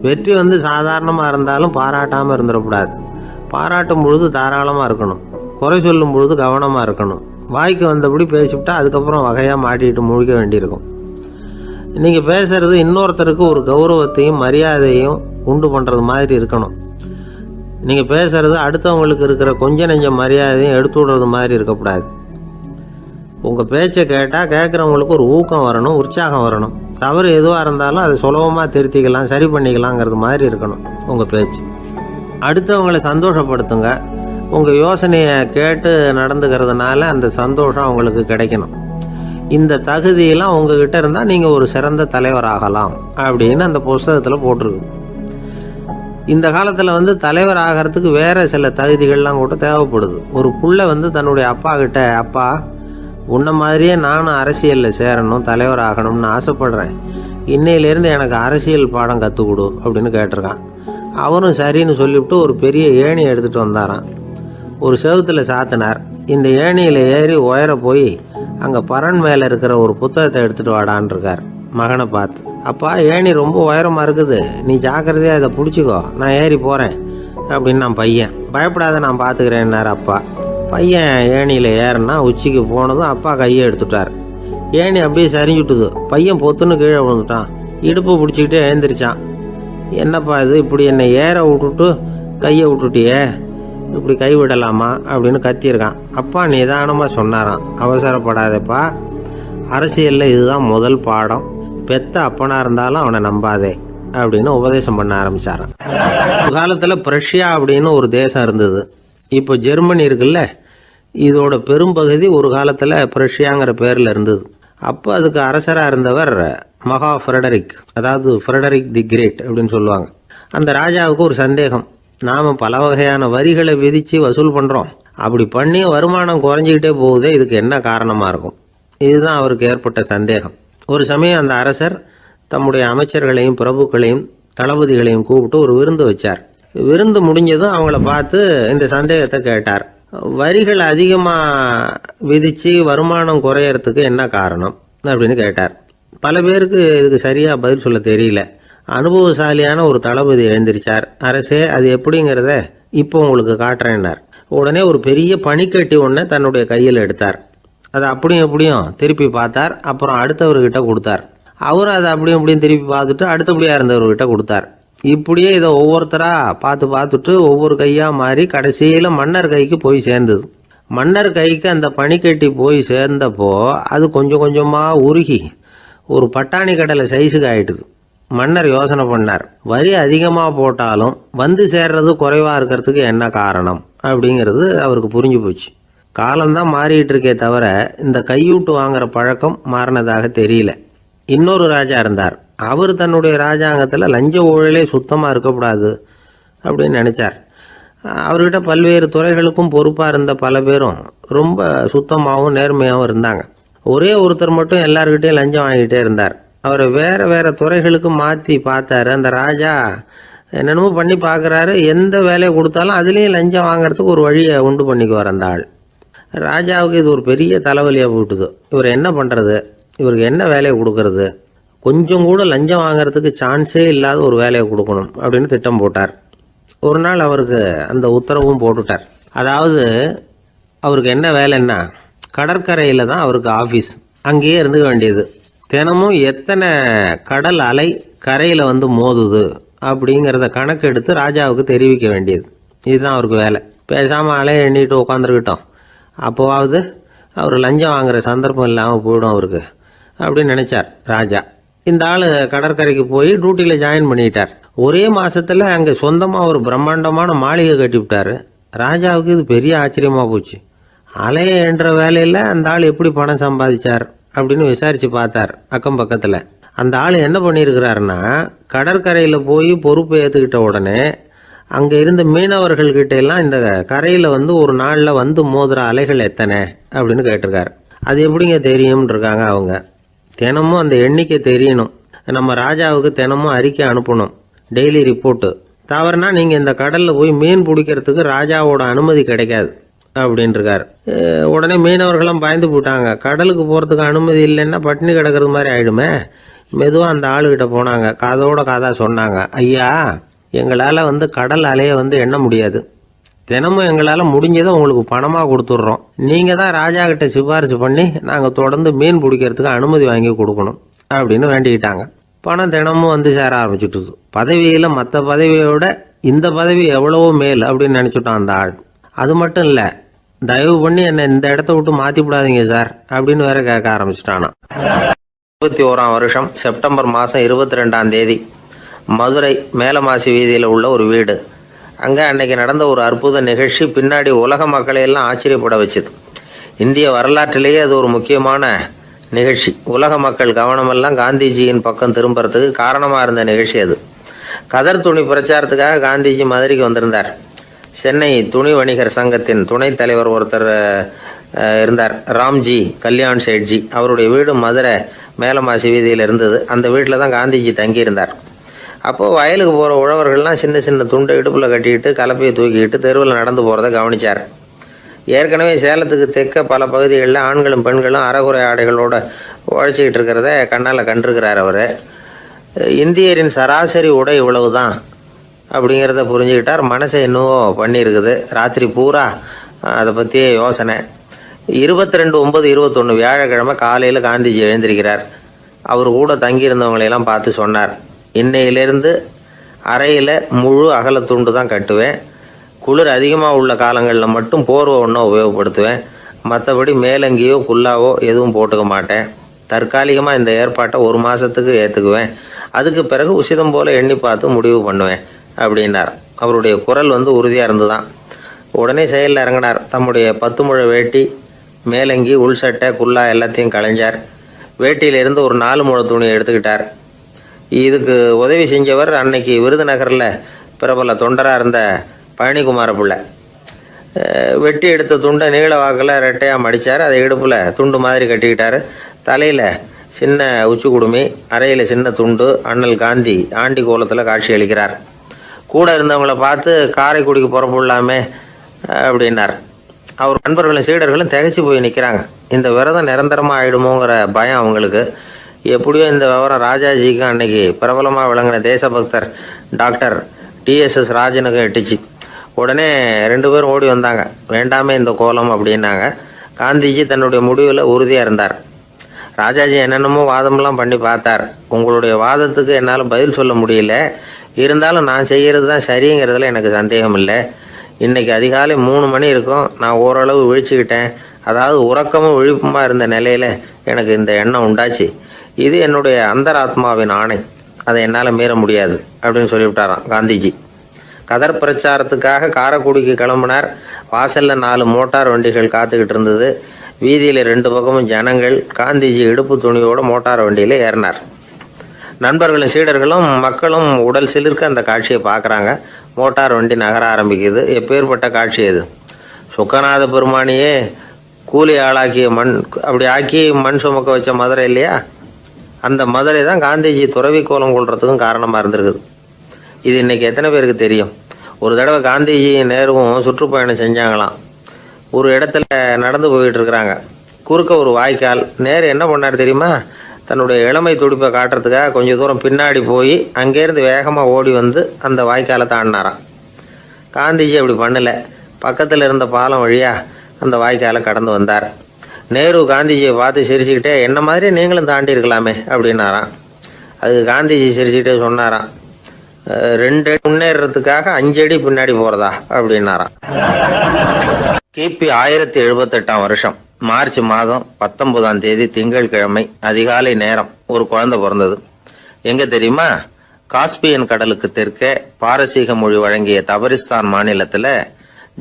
வெற்றி சாதாரணமாக இருந்தாலும் பாராட்டாமல் இருந்துடக்கூடாது. பாராட்டும் பொழுது தாராளமாக இருக்கணும். குறை சொல்லும் பொழுது கவனமாக இருக்கணும். வாய்க்கு வந்தபடி பேசிவிட்டா அதுக்கப்புறம் வகையாக மாட்டிக்கிட்டு முழிக்க வேண்டியிருக்கும். நீங்கள் பேசுறது இன்னொருத்தருக்கு ஒரு கௌரவத்தையும் மரியாதையும் உண்டு பண்ணுறது மாதிரி இருக்கணும். நீங்கள் பேசுறது அடுத்தவங்களுக்கு இருக்கிற கொஞ்ச நெஞ்ச மரியாதையும் எடுத்து விடுறது மாதிரி இருக்கக்கூடாது. உங்கள் பேச்சை கேட்டால் கேட்குறவங்களுக்கு ஒரு ஊக்கம் வரணும், உற்சாகம் வரணும். தவறு எதுவாக இருந்தாலும் அதை சுலபமாக திருத்திக்கலாம், சரி பண்ணிக்கலாங்கிறது மாதிரி இருக்கணும் உங்கள் பேச்சு. அடுத்தவங்களை சந்தோஷப்படுத்துங்க. உங்கள் யோசனையை கேட்டு நடந்துக்கிறதுனால அந்த சந்தோஷம் அவங்களுக்கு கிடைக்கணும். இந்த தகுதியெல்லாம் உங்ககிட்ட இருந்தால் நீங்கள் ஒரு சிறந்த தலைவராகலாம் அப்படின்னு அந்த புஸ்தகத்தில் போட்டிருக்கு. இந்த காலத்தில் தலைவர் ஆகிறதுக்கு வேறு சில தகுதிகள்லாம் கூட தேவைப்படுது. ஒரு புள்ள தன்னுடைய அப்பா கிட்ட, அப்பா உன்ன மாதிரியே நானும் அரசியலில் சேரணும், தலைவர் ஆகணும்னு ஆசைப்படுறேன், இன்னையிலேருந்து எனக்கு அரசியல் பாடம் கற்றுக் கொடு அப்படின்னு கேட்டிருக்கான். அவரும் சரின்னு சொல்லிவிட்டு ஒரு பெரிய ஏணி எடுத்துகிட்டு வந்தாரான். ஒரு செவுத்தில் சாத்தினார். இந்த ஏணியில் ஏறி உயர போய் அங்கே பரன் மேலே இருக்கிற ஒரு புத்தகத்தை எடுத்துகிட்டு வாடான் இருக்கார். மகனை பார்த்து, அப்பா ஏணி ரொம்ப உயரமாக இருக்குது, நீ ஜாக்கிரதையாக இதை பிடிச்சிக்கோ, நான் ஏறி போகிறேன் அப்படின்னு நான் பையன். பயப்படாத, நான் பார்த்துக்கிறேன்னார் அப்பா. பையன் ஏணியில் ஏறினா உச்சிக்கு போனதும் அப்பா கையை எடுத்துட்டார். ஏணி அப்படியே சரிஞ்சுட்டுது. பையன் பொத்துன்னு கீழே விழுந்துட்டான். இடுப்பு பிடிச்சிக்கிட்டே எழுந்திரிச்சான். என்னப்பா இது, இப்படி என்னை ஏற விட்டுட்டு கையை விட்டுட்டியே, இப்படி கை விடலாமா அப்படின்னு கத்தியிருக்கான். அப்பா நிதானமாக சொன்னாராம், அவசரப்படாதப்பா, அரசியலில் இதுதான் முதல் பாடம், பெத்த அப்பனாக இருந்தாலும் அவனை நம்பாதே அப்படின்னு உபதேசம் பண்ண ஆரம்பித்தாரான். ஒரு காலத்தில் பிரஷ்யா அப்படின்னு ஒரு தேசம் இருந்தது. இப்போ ஜெர்மனி இருக்குல்ல, இதோட பெரும்பகுதி ஒரு காலத்தில் பிரஷ்யாங்கிற பேரில் இருந்தது. அப்போ அதுக்கு அரசராக இருந்தவர் மகா ஃப்ரெடரிக், அதாவது ஃப்ரெடரிக் தி கிரேட் அப்படின்னு சொல்லுவாங்க. அந்த ராஜாவுக்கு ஒரு சந்தேகம், நாம் பல வகையான வரிகளை விதித்து வசூல் பண்ணுறோம், அப்படி பண்ணி வருமானம் குறைஞ்சிக்கிட்டே போகுதே, இதுக்கு என்ன காரணமாக இருக்கும்? இதுதான் அவருக்கு ஏற்பட்ட சந்தேகம். ஒரு சமயம் அந்த அரசர் தம்முடைய அமைச்சர்களையும் பிரபுக்களையும் தளபதிகளையும் கூப்பிட்டு ஒரு விருந்து வச்சார். விருந்து முடிஞ்சதும் அவங்கள பார்த்து இந்த சந்தேகத்தை கேட்டார். வரிகள் அதிகமாக விதித்து வருமானம் குறையறதுக்கு என்ன காரணம் அப்படின்னு கேட்டார். பல பேருக்கு இதுக்கு சரியாக பதில் சொல்ல தெரியல. அனுபவசாலியான ஒரு தளபதி எழுந்திரிச்சார். அரசே, அது எப்படிங்கிறத இப்போ உங்களுக்கு காட்டுறேன்னார். உடனே ஒரு பெரிய பனிக்கட்டி ஒன்றை தன்னுடைய கையில் எடுத்தார். அதை அப்படியும் எப்படியும் திருப்பி பார்த்தார். அப்புறம் அடுத்தவர்கிட்ட கொடுத்தார். அவரும் அதை அப்படியும் எப்படியும் திருப்பி பார்த்துட்டு அடுத்தபடியாக இருந்தவர்கிட்ட கொடுத்தார். இப்படியே இதை ஒவ்வொருத்தராக பார்த்துட்டு ஒவ்வொரு கையாக மாறி கடைசியில் மன்னர் கைக்கு போய் சேர்ந்தது. மன்னர் கைக்கு அந்த பனிக்கட்டி போய் சேர்ந்தப்போ அது கொஞ்சம் கொஞ்சமாக உருகி ஒரு பட்டாணி கடலை சைஸுக்கு ஆயிட்டுது. மன்னர் யோசனை பண்ணார், வரி அதிகமாக போட்டாலும் வந்து சேர்றது குறைவாக இருக்கிறதுக்கு என்ன காரணம் அப்படிங்கிறது அவருக்கு புரிஞ்சு போச்சு. காலம்தான் மாறிட்டு இருக்கே தவிர இந்த கையூட்டு வாங்குற பழக்கம் மாறினதாக தெரியல. இன்னொரு ராஜா இருந்தார். அவர் தன்னுடைய ராஜாங்கத்தில் லஞ்ச ஊழலே சுத்தமாக இருக்கக்கூடாது அப்படின்னு நினச்சார். அவர்கிட்ட பல்வேறு துறைகளுக்கும் பொறுப்பாக இருந்த பல பேரும் ரொம்ப சுத்தமாகவும் நேர்மையாகவும் இருந்தாங்க. ஒரே ஒருத்தர் மட்டும் எல்லார்கிட்டையும் லஞ்சம் வாங்கிட்டே இருந்தார். அவரை வேறு வேறு துறைகளுக்கு மாற்றி பார்த்தாரு. அந்த ராஜா என்னென்னமோ பண்ணி பார்க்குறாரு. எந்த வேலையை கொடுத்தாலும் அதுலேயும் லஞ்சம் வாங்கிறதுக்கு ஒரு வழியை உண்டு பண்ணிக்குவார் அந்த ஆள். ராஜாவுக்கு இது ஒரு பெரிய தலைவலியாக போட்டுது. இவர் என்ன பண்ணுறது, இவருக்கு என்ன வேலையை கொடுக்கறது, கொஞ்சம் கூட லஞ்சம் வாங்கிறதுக்கு சான்ஸே இல்லாத ஒரு வேலையை கொடுக்கணும் அப்படின்னு திட்டம் போட்டார். ஒரு நாள் அவருக்கு அந்த உத்தரவும் போட்டுட்டார். அதாவது அவருக்கு என்ன வேலைன்னா, கடற்கரையில் தான் அவருக்கு ஆஃபீஸ், அங்கேயே இருந்துக்க வேண்டியது. தினமும் எத்தனை கடல் அலை கரையில் வந்து மோதுது அப்படிங்கிறத கணக்கெடுத்து ராஜாவுக்கு தெரிவிக்க வேண்டியது. இதுதான் அவருக்கு வேலை. பேசாமல் அலையை எண்ணிட்டு உட்காந்துருக்கிட்டோம், அப்போவாவது அவர் லஞ்சம் வாங்குகிற சந்தர்ப்பம் இல்லாமல் போயிடும் அவருக்கு அப்படின்னு நினச்சார் ராஜா. இந்த ஆள் கடற்கரைக்கு போய் டியூட்டியில் ஜாயின் பண்ணிட்டார். ஒரே மாதத்தில் அங்கே சொந்தமாக ஒரு பிரம்மாண்டமான மாளிகை கட்டிவிட்டார். ராஜாவுக்கு இது பெரிய ஆச்சரியமாக போச்சு. அலையை என்ற வேலையில் அந்த ஆள் எப்படி பணம் சம்பாதிச்சார் அப்படின்னு விசாரித்து பார்த்தார் அக்கம் பக்கத்தில். அந்த ஆள் என்ன பண்ணியிருக்கிறாருன்னா, கடற்கரையில் போய் பொறுப்பு ஏற்றுக்கிட்ட உடனே அங்கே இருந்த மீனவர்கள்கிட்ட எல்லாம் இந்த கரையில் வந்து ஒரு நாளில் வந்து மோதுகிற அலைகள் எத்தனை அப்படின்னு கேட்டிருக்காரு. அது எப்படிங்க தெரியும்னு இருக்காங்க அவங்க. தினமும் அந்த எண்ணிக்கை தெரியணும். நம்ம ராஜாவுக்கு தினமும் அறிக்கை அனுப்பணும், டெய்லி ரிப்போர்ட்டு. தவறுனா நீங்க இந்த கடல்ல போய் மீன் பிடிக்கிறதுக்கு ராஜாவோட அனுமதி கிடைக்காது அப்படின்னு இருக்காரு. உடனே மீனவர்களும் பயந்து போட்டாங்க. கடலுக்கு போறதுக்கு அனுமதி இல்லைன்னா பட்டினி கிடக்கிறது மாதிரி ஆயிடுமே. மெதுவா அந்த ஆளுகிட்ட போனாங்க. காதோட காதா சொன்னாங்க, ஐயா, எங்களால கடல் அலைய எண்ண முடியாது. தினமும் எங்களால முடிஞ்சதை உங்களுக்கு பணமா கொடுத்துட்றோம். நீங்க தான் ராஜா கிட்ட சிபாரிசு பண்ணி நாங்க தொடர்ந்து மீன் பிடிக்கிறதுக்கு அனுமதி வாங்கி கொடுக்கணும் அப்படின்னு வேண்டிக்கிட்டாங்க. பணம் தினமும் சேர ஆரம்பிச்சுட்டுது. பதவியில மற்ற பதவியோட இந்த பதவி எவ்வளவோ மேல் அப்படின்னு நினைச்சுட்டான் அந்த ஆள். அது மட்டும் இல்ல, தயவு பண்ணி என்ன இந்த இடத்த விட்டு மாத்தி விடாதீங்க சார் அப்படின்னு வேற கேட்க ஆரம்பிச்சுட்டானா. 21ஆம் வருஷம் செப்டம்பர் மாசம் 22ஆம் தேதி மதுரை மேலமாசி வீதியில உள்ள ஒரு வீடு. அங்க அன்னைக்கு நடந்த ஒரு அற்புத நிகழ்ச்சி பின்னாடி உலக மக்களை எல்லாம் ஆச்சரியப்பட வச்சுது. இந்திய வரலாற்றிலேயே அது ஒரு முக்கியமான நிகழ்ச்சி. உலக மக்கள் கவனமெல்லாம் காந்திஜியின் பக்கம் திரும்புறதுக்கு காரணமா இருந்த நிகழ்ச்சி அது. கதர் துணி பிரச்சாரத்துக்காக காந்திஜி மதுரைக்கு வந்திருந்தார். சென்னை துணி வணிகர் சங்கத்தின் துணைத் தலைவர் ஒருத்தர் இருந்தார், ராம்ஜி கல்யாண் சேட்ஜி. அவருடைய வீடு மதுரை மேலமாசி வீதியில் இருந்தது. அந்த வீட்டில் தான் காந்திஜி தங்கியிருந்தார். அப்போது வயலுக்கு போகிற உழவர்கள்லாம் சின்ன சின்ன துண்டை இடுப்பில் கட்டிக்கிட்டு கலப்பையை தூக்கிக்கிட்டு தெருவில் நடந்து போகிறத கவனித்தார். ஏற்கனவே சேலத்துக்கு தெற்க பல பகுதிகளில் ஆண்களும் பெண்களும் அறகுறை ஆடைகளோட உழைச்சிக்கிட்டு இருக்கிறத கண்ணால் கண்டிருக்கிறார் அவர். இந்தியரின் சராசரி உடை இவ்வளவு தான் அப்படிங்கிறத புரிஞ்சுக்கிட்டார். மனசை என்னவோ பண்ணியிருக்குது. ராத்திரி பூரா அதை பற்றியே யோசனை. 22/9/21 வியாழக்கிழமை காலையில் காந்திஜி எழுந்திருக்கிறார். அவர் கூட தங்கியிருந்தவங்களையெல்லாம் பார்த்து சொன்னார், இன்னையிலிருந்து அறையில் முழு அகலத்துண்டு தான் கட்டுவேன். குளிர் அதிகமாக உள்ள காலங்களில் மட்டும் போர்வை ஒன்றும் உபயோகப்படுத்துவேன். மற்றபடி மேலங்கியோ குல்லாவோ எதுவும் போட்டுக்க மாட்டேன். தற்காலிகமாக இந்த ஏற்பாட்டை 1 மாதத்துக்கு ஏற்றுக்குவேன். அதுக்கு பிறகு உசிதம் போல எண்ணி பார்த்து முடிவு பண்ணுவேன் அப்படின்னார். அவருடைய குரல் உறுதியாக இருந்துதான். உடனே செயலில் இறங்கினார். தம்முடைய 10 முழ வேட்டி, மேலங்கி, உள் சட்டை, குல்லா எல்லாத்தையும் களைஞ்சார். வேட்டியிலிருந்து ஒரு 4 முழ துணியை எடுத்துக்கிட்டார். இதுக்கு உதவி செஞ்சவர் அன்னைக்கு விருதுநகரில் பிரபல தொண்டராக இருந்த பழனிக்குமார பிள்ளை. வெட்டி எடுத்த துண்டை நீள வாக்கில் ரெட்டையாக மடித்தார். அதை இடுப்பில் துண்டு மாதிரி கட்டிக்கிட்டார். தலையில் சின்ன உச்சி குடுமி, அறையில் சின்ன துண்டு. அண்ணல் காந்தி ஆண்டி கோலத்தில் காட்சி அளிக்கிறார். கூட இருந்தவங்கள பார்த்து காரைக்குடிக்கு புறப்படலாமே அப்படின்னார். அவர் நண்பர்களும் சீடர்களும் திகைச்சு போய் நிற்கிறாங்க. இந்த விரதம் நிரந்தரமாக ஆயிடுமோங்கிற பயம் அவங்களுக்கு. எப்படியோ இந்த விவரம் ராஜாஜிக்கும் அன்னைக்கு பிரபலமாக விளங்கின தேசபக்தர் டாக்டர் TSS ராஜனுக்கும் எட்டுச்சு. உடனே 2 பேரும் ஓடி வந்தாங்க. வேண்டாமே இந்த கோலம் அப்படின்னாங்க. காந்திஜி தன்னுடைய முடிவில் உறுதியாக இருந்தார். ராஜாஜி என்னென்னமோ வாதமெல்லாம் பண்ணி பார்த்தார். உங்களுடைய வாதத்துக்கு என்னால் பதில் சொல்ல முடியல, இருந்தாலும் நான் செய்கிறது தான் சரிங்கிறதுல எனக்கு சந்தேகம் இல்லை. இன்னைக்கு அதிகாலை 3 மணி இருக்கும். நான் ஓரளவு விழிச்சுக்கிட்டேன். அதாவது உறக்கமும் விழிப்புமா இருந்த நிலையில எனக்கு இந்த எண்ணம் உண்டாச்சு. இது என்னுடைய அந்தராத்மாவின் ஆணை, அதை என்னால் மீற முடியாது அப்படின்னு சொல்லிவிட்டாராம் காந்திஜி. கதர் பிரச்சாரத்துக்காக காரைக்குடிக்கு கிளம்பினார். வாசல்ல 4 மோட்டார் வண்டிகள் காத்துக்கிட்டு இருந்தது. வீதியில 2 பக்கமும் ஜனங்கள். காந்திஜி இடுப்பு துணியோட மோட்டார் வண்டியில ஏறினார். நண்பர்களும் சீடர்களும் மக்களும் உடல் சிலிர்க்க அந்த காட்சியை பார்க்குறாங்க. மோட்டார் வண்டி நகர ஆரம்பிக்குது. எப்பேற்பட்ட காட்சி அது! சுக்கநாத பெருமானியே கூலி ஆளாக்கிய மண், அப்படி ஆக்கி மண் சுமக்க வச்ச மதுரை இல்லையா, அந்த மதுரை தான் காந்திஜி துறவி கோலம் கொள்றதுக்கும் காரணமாக இருந்திருக்குது. இது இன்னைக்கு எத்தனை பேருக்கு தெரியும்? ஒரு தடவை காந்திஜி நேருவும் சுற்றுப்பயணம் செஞ்சாங்களாம். ஒரு இடத்துல நடந்து போயிட்டு இருக்கிறாங்க. குறுக்க ஒரு வாய்க்கால். நேரு என்ன பண்ணார் தெரியுமா? தன்னுடைய இளமை துடிப்பை காட்டுறதுக்காக கொஞ்சம் தூரம் பின்னாடி போய் அங்கேருந்து வேகமாக ஓடி வந்து அந்த வாய்க்காலை தாண்டினாராம். காந்திஜி அப்படி பண்ணல. பக்கத்தில் இருந்த பாலம் வழியா அந்த வாய்க்காலை கடந்து வந்தார். நேரு காந்திஜியை பார்த்து சிரிச்சுக்கிட்டே, என்ன மாதிரி நீங்களும் தாண்டி இருக்கலாமே அப்படின்னாராம். அதுக்கு காந்திஜி சிரிச்சுக்கிட்டே சொன்னாராம், 2 அடி முன்னேறதுக்காக 5 அடி பின்னாடி போறதா அப்படின்னாராம். கிபி 1078ஆம் வருஷம் மார்ச் மாதம் 19ஆம் தேதி திங்கட்கிழமை அதிகாலை நேரம் ஒரு குழந்தை பிறந்தது. எங்க தெரியுமா? காஸ்பியன் கடலுக்கு தெற்கே பாரசீக மொழி வழங்கிய தபரிஸ்தான் மாநிலத்துல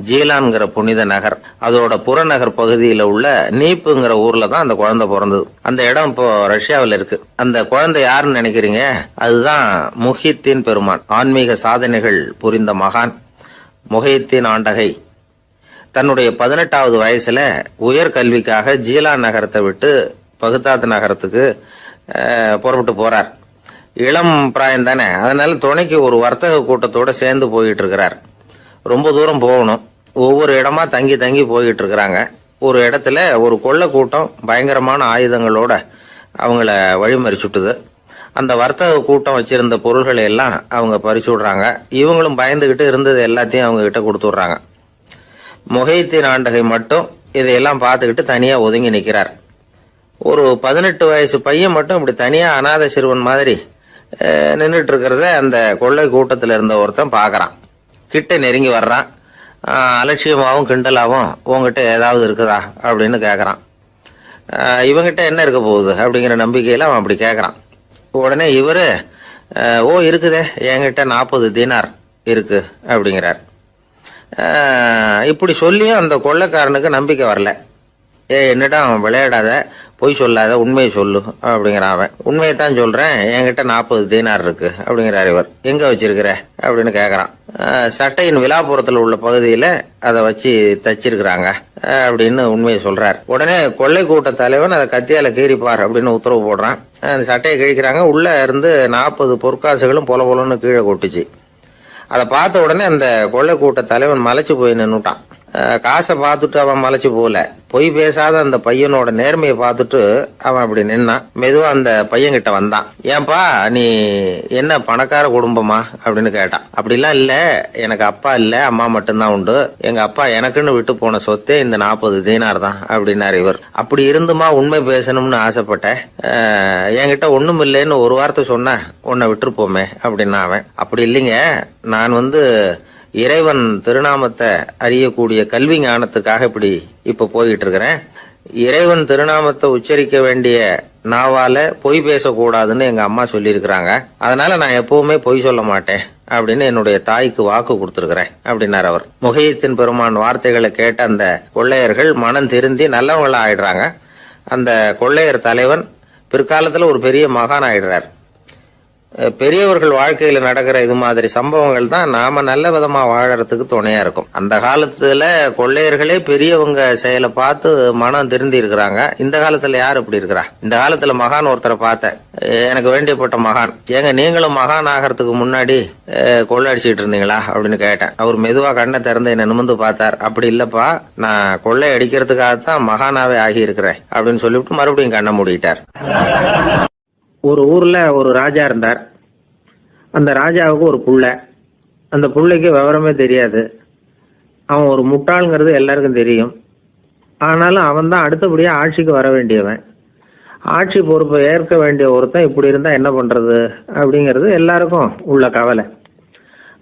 ஜீலான்கிற புனித நகர், அதோட புறநகர் பகுதியில உள்ள நீப்புங்கிற ஊர்ல தான் அந்த குழந்தை பிறந்தது. அந்த இடம் இப்போ ரஷ்யாவில் இருக்கு. அந்த குழந்தை யாருன்னு நினைக்கிறீங்க? அதுதான் முஹித்தீன் பெருமான், ஆன்மீக சாதனைகள் புரிந்த மகான். முஹித்தீன் ஆண்டகை தன்னுடைய 18வது வயசுல உயர்கல்விக்காக ஜீலான் நகரத்தை விட்டு பகுதாத் நகரத்துக்கு புறப்பட்டு போறார். இளம் பிராயம் தானே, அதனால துணைக்கு ஒரு வர்த்தக கூட்டத்தோட சேர்ந்து போயிட்டு இருக்கிறார். ரொம்ப தூரம் போகணும். ஒவ்வொரு இடமா தங்கி தங்கி போயிட்டு இருக்கிறாங்க. ஒரு இடத்துல ஒரு கொள்ளை கூட்டம் பயங்கரமான ஆயுதங்களோட அவங்கள வழிமறிச்சுட்டுது. அந்த வர்த்தக கூட்டம் வச்சிருந்த பொருள்களை எல்லாம் அவங்க பறிச்சு விடுறாங்க. இவங்களும் பயந்துகிட்டு இருந்தது எல்லாத்தையும் அவங்க கிட்ட கொடுத்துடுறாங்க. முகைத்தீன் ஆண்டகை மட்டும் இதையெல்லாம் பார்த்துக்கிட்டு தனியா ஒதுங்கி நிக்கிறார். ஒரு 18 வயசு பையன் மட்டும் இப்படி தனியா அநாத சிறுவன் மாதிரி நின்றுட்டு இருக்கிறத அந்த கொள்ளை கூட்டத்தில் இருந்த ஒருத்தன் பாக்குறான். கிட்ட நெருங்கி வர்றான். அலட்சியமாவும் கிண்டலாவும் உங்ககிட்ட ஏதாவது இருக்குதா அப்படின்னு கேக்குறான். இவங்கிட்ட என்ன இருக்க போகுது அப்படிங்கிற நம்பிக்கையில அவன் அப்படி கேக்குறான். உடனே இவரு ஓ இருக்குதே, என்கிட்ட 40 தீனார் இருக்கு அப்படிங்கிறார். இப்படி சொல்லியும் அந்த கொள்ளைக்காரனுக்கு நம்பிக்கை வரல. என்னிடம் விளையாடாத, பொய் சொல்லாத, உண்மையை சொல்லு அப்படிங்கிறான் அவன். உண்மையைத்தான் சொல்றேன், என்கிட்ட 40 தீனார் இருக்கு அப்படிங்கிறார் இவர். எங்க வச்சிருக்கிற அப்படின்னு கேக்குறான். சட்டையின் விழாப்புறத்துல உள்ள பகுதியில அதை வச்சு தச்சிருக்கிறாங்க அப்படின்னு உண்மையை சொல்றார். உடனே கொள்ளை கூட்ட தலைவன் அதை கத்தியால கீறிப்பார் அப்படின்னு உத்தரவு போடுறான். அந்த சட்டையை கிழிக்கிறாங்க. உள்ள இருந்து 40 பொற்காசுகளும் பொல பொலன்னு கீழே கொட்டுச்சு. அதை பார்த்த உடனே அந்த கொள்ளை கூட்ட தலைவன் மலைச்சு போய் நின்னுட்டான். காசை பார்த்துட்டு அவன் மலைச்சு போல, பொய் பேசாத அந்த பையனோட நேர்மையை பார்த்துட்டு அவன் அப்படி நின்னான். மெதுவா அந்த பையன் கிட்ட வந்தான். ஏன்பா நீ என்ன பணக்கார குடும்பமா அப்படின்னு கேட்டான். அப்படிலாம் இல்ல, எனக்கு அப்பா இல்ல, அம்மா மட்டும்தான் உண்டு. எங்க அப்பா எனக்குன்னு விட்டு போன சொத்தே இந்த 40 தீனார் தான் அப்படின்னாரு இவர். அப்படி இருந்துமா உண்மை பேசணும்னு ஆசைப்பட்டேன். என்கிட்ட ஒண்ணும் இல்லைன்னு ஒரு வார்த்தை சொன்ன உன்னை விட்டுருப்போமே அப்படின்னா அவன். அப்படி இல்லைங்க, நான் இறைவன் திருநாமத்தை அறியக்கூடிய கல்வி ஞானத்துக்காக இப்ப போயிட்டு இருக்கிறேன். இறைவன் திருநாமத்தை உச்சரிக்க வேண்டிய நாவால பொய் பேசக்கூடாதுன்னு எங்க அம்மா சொல்லி இருக்கிறாங்க. அதனால நான் எப்பவுமே பொய் சொல்ல மாட்டேன் அப்படின்னு என்னுடைய தாய்க்கு வாக்கு கொடுத்திருக்கிறேன் அப்படின்னார் அவர். முகையத்தின் பெருமான் வார்த்தைகளை கேட்ட அந்த கொள்ளையர்கள் மனம் திருந்தி நல்லவங்களா ஆயிடுறாங்க. அந்த கொள்ளையர் தலைவன் பிற்காலத்துல ஒரு பெரிய மகான் ஆயிடுறார். பெரியவர்கள் வாழ்க்கையில நடக்கிற இது மாதிரி சம்பவங்கள் தான் நாம நல்ல விதமா வாழறதுக்கு துணையா இருக்கும். அந்த காலத்துல கொள்ளையர்களே பெரியவங்க செயலை பார்த்து மனம் திருந்தி இருக்கிறாங்க. இந்த காலத்துல யார் இப்படி இருக்கிறா? இந்த காலத்துல மகான் ஒருத்தரை பார்த்தேன், எனக்கு வேண்டியப்பட்ட மகான். ஏங்க நீங்களும் மகான் ஆகிறதுக்கு முன்னாடி கொள்ளை அடிச்சுட்டு இருந்தீங்களா அப்படின்னு கேட்டேன். அவர் மெதுவா கண்ணை திறந்து என்ன நிமிர்ந்து பார்த்தார். அப்படி இல்லப்பா, நான் கொள்ளை அடிக்கிறதுக்காகத்தான் மகானாவே ஆகி இருக்கிறேன் அப்படின்னு சொல்லிவிட்டு மறுபடியும் கண்ணை மூடிட்டார். ஒரு ஊர்ல ஒரு ராஜா இருந்தார். அந்த ராஜாவுக்கு ஒரு புள்ள. அந்த புள்ளைக்கு விவரமே தெரியாது. அவன் ஒரு முட்டாளுங்கிறது எல்லாருக்கும் தெரியும். ஆனாலும் அவன் தான் அடுத்தபடியா ஆட்சிக்கு வர வேண்டியவன். ஆட்சி பொறுப்பை ஏற்க வேண்டிய ஒருத்தன் இப்படி இருந்தா என்ன பண்றது அப்படிங்கிறது எல்லாருக்கும் உள்ள கவலை.